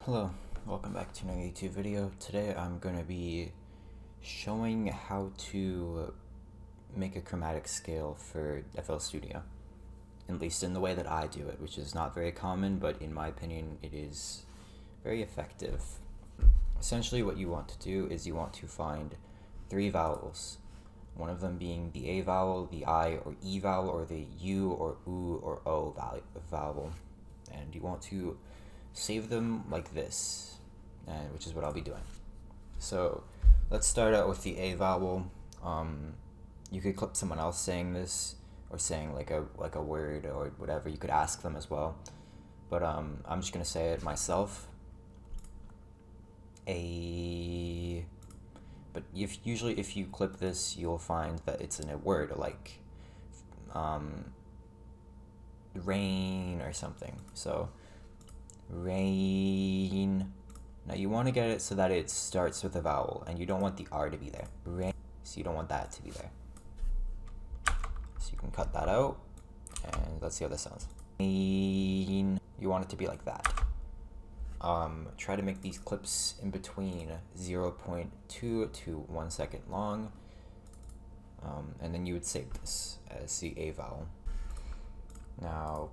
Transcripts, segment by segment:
Hello, welcome back to another YouTube video. Today I'm going to be showing how to make a chromatic scale for FL Studio, at least in the way that I do it, which is not very common, but in my opinion it is very effective. Essentially what you want to do is you want to find three vowels, one of them being the A vowel, the I or E vowel, or the U or U or O vowel, and you want to save them like this, which is what I'll be doing. So let's start out with the A vowel. You could clip someone else saying this, or saying like a word or whatever. You could ask them as well, but I'm just gonna say it myself. A. But usually if you clip this, you'll find that it's in a word like rain or something. So rain. Now you want to get it so that it starts with a vowel, and you don't want the R to be there. Rain. So you don't want that to be there. So you can cut that out, and let's see how this sounds. Rain. You want it to be like that. Try to make these clips in between 0.2 to 1 second long, and then you would save this as the A vowel. Now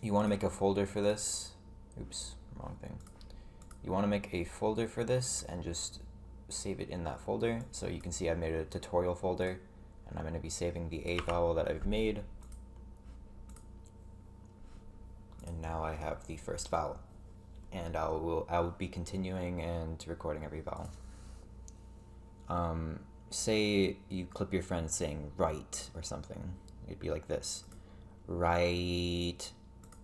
you want to make a folder for this. Oops, wrong thing. You want to make a folder for this and just save it in that folder. So you can see I've made a tutorial folder, and I'm going to be saving the A vowel that I've made. And now I have the first vowel, and I will be continuing and recording every vowel. Say you clip your friend saying right or something. It'd be like this. Right.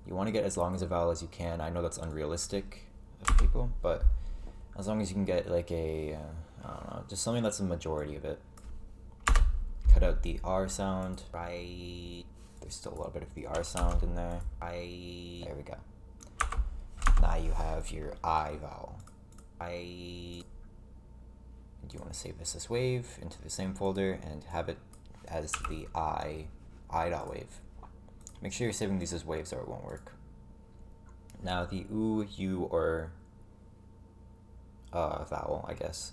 You want to get as long as a vowel as you can. I know that's unrealistic of people, but as long as you can get like a, I don't know, just something that's the majority of it. Cut out the R sound. Right. There's still a little bit of the R sound in there. Right. There we go. Now you have your I vowel. I. You want to save this as wave into the same folder and have it as the I.wave. Make sure you're saving these as waves or it won't work. Now the U, U, or vowel, I guess.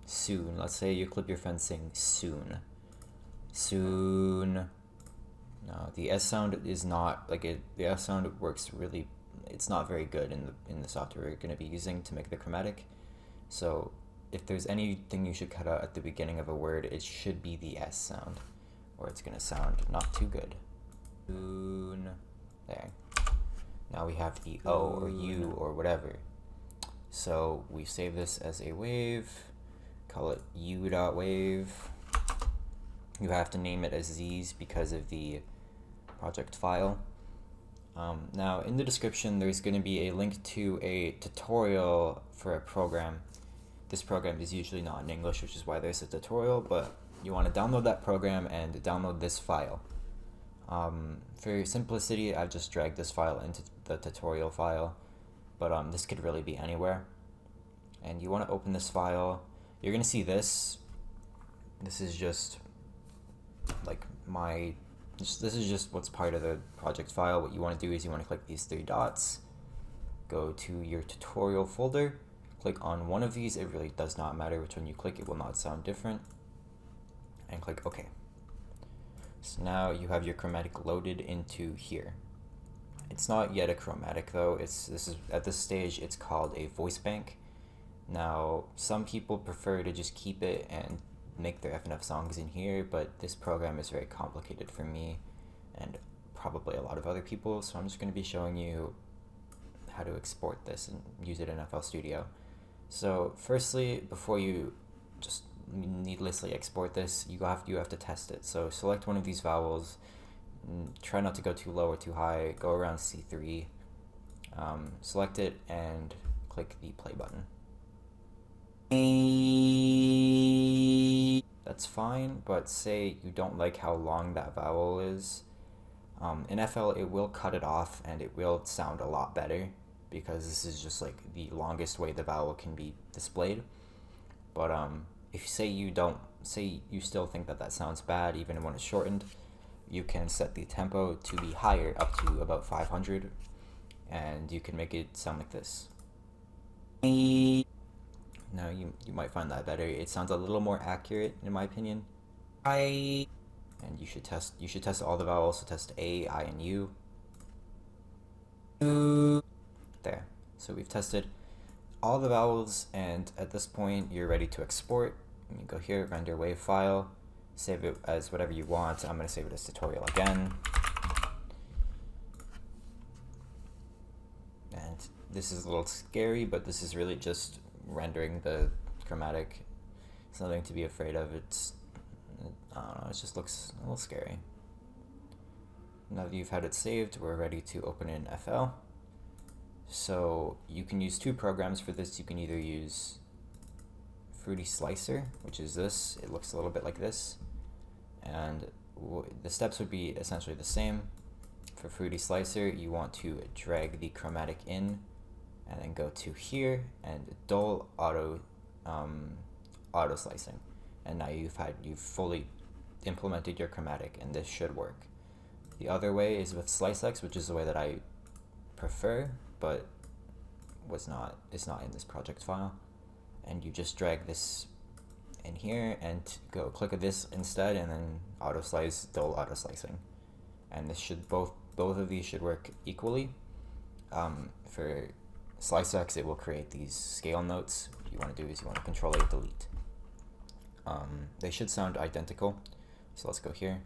Soon. Let's say you clip your friend saying soon. Soon. No, the S sound is not like it. The S sound works really. It's not very good in the software we're going to be using to make the chromatic. So if there's anything you should cut out at the beginning of a word, it should be the S sound, or it's going to sound not too good. Soon. There. Now we have the O or U or whatever. So we save this as a wave, call it U.wave. You have to name it as these because of the project file. Now in the description there's going to be a link to a tutorial for a program. This program is usually not in English, which is why there's a tutorial, but you want to download that program and download this file. For simplicity, I've just dragged this file into the tutorial file, but this could really be anywhere. And you want to open this file. You're going to see this. This is just like this is just what's part of the project file. What you want to do is you want to click these three dots, go to your tutorial folder, click on one of these. It really does not matter which one you click, it will not sound different, and click OK. So now you have your chromatic loaded into here. It's not yet a chromatic though. At this stage it's called a voice bank. Now some people prefer to just keep it and make their FNF songs in here, but this program is very complicated for me and probably a lot of other people, so I'm just going to be showing you how to export this and use it in FL Studio. So firstly, before you just needlessly export this, you have to test it. So select one of these vowels, try not to go too low or too high, go around C3, select it and click the play button. That's fine, but say you don't like how long that vowel is. In FL it will cut it off and it will sound a lot better because this is just like the longest way the vowel can be displayed. But if you still think that sounds bad even when it's shortened, you can set the tempo to be higher, up to about 500, and you can make it sound like this. Now you might find that better. It sounds a little more accurate in my opinion. And you should test all the vowels, so test A, I, and U. There. So we've tested all the vowels, and at this point you're ready to export. You go here, render wave file, save it as whatever you want. I'm going to save it as tutorial again. And this is a little scary, but this is really just rendering the chromatic. It's nothing to be afraid of. I don't know, it just looks a little scary. Now that you've had it saved, we're ready to open it in FL. So you can use two programs for this. You can either use Fruity Slicer, which is this. It looks a little bit like this. And the steps would be essentially the same. For Fruity Slicer, you want to drag the chromatic in and then go to here and dull auto slicing. And now you've fully implemented your chromatic, and this should work. The other way is with SliceX, which is the way that I prefer, but it's not in this project file. And you just drag this in here and go click at this instead, and then auto slice, dull auto slicing. And this should both of these should work equally. For SliceX, it will create these scale notes. What you want to do is you want to Control A, delete. They should sound identical. So let's go here.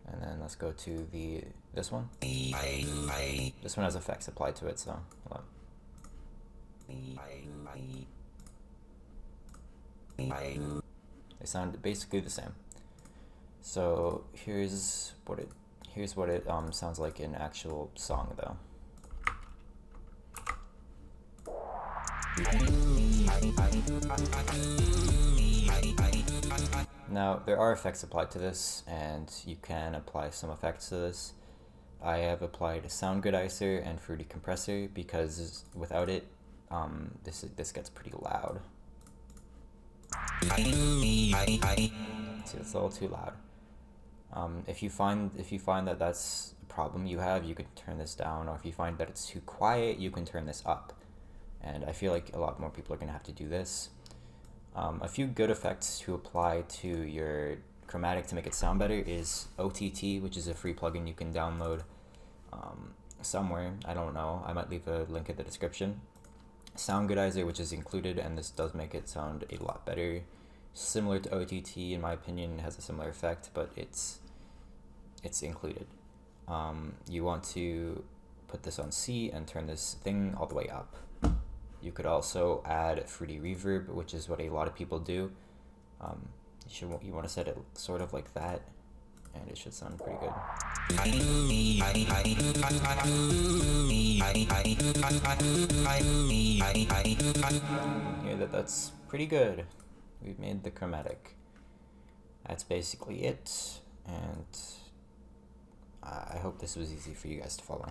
And then let's go to this one. This one has effects applied to it, so hold on. They sound basically the same. So here's what it sounds like in actual song though. Now there are effects applied to this, and you can apply some effects to this. I have applied Sound Goodizer and Fruity Compressor because without it, this gets pretty loud. See, it's a little too loud. If you find that that's a problem you have, you can turn this down, or if you find that it's too quiet, you can turn this up. And I feel like a lot more people are going to have to do this. A few good effects to apply to your chromatic to make it sound better is OTT, which is a free plugin you can download somewhere. I don't know. I might leave a link in the description. Sound Goodizer, which is included, and this does make it sound a lot better. Similar to OTT, in my opinion, it has a similar effect, but it's included. You want to put this on C and turn this thing all the way up. You could also add Fruity Reverb, which is what a lot of people do. You want to set it sort of like that, and it should sound pretty good. Hear that's pretty good. We've made the chromatic. That's basically it, and I hope this was easy for you guys to follow.